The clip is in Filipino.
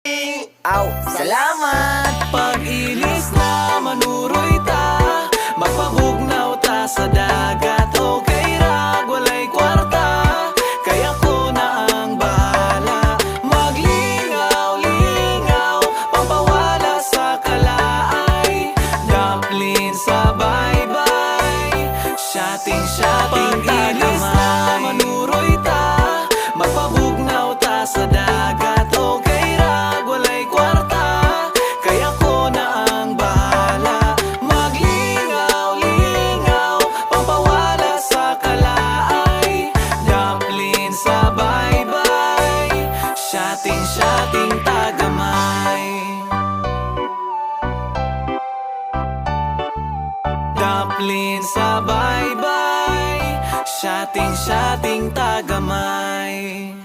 Aw, salamat! Pag-ilis na manuroy ta, magpabugnaw ta sa dagat. Okay ra, walay kwarta, kaya ko na ang bahala. Maglingaw-lingaw, pampawala sa kalaay. Dumpling sa bye-bye, shotting-shotting. Pag-ilis na manuroy ta, magpabugnaw ta sa dagat. Okay ra, walay kwarta, kaya ko na ang bahala. Maglingaw-lingaw, pampawala sa kalaay. Dumpling sa bye-bye, shotting-shotting tagamay. Dumpling sa bye-bye, shotting-shotting tagamay.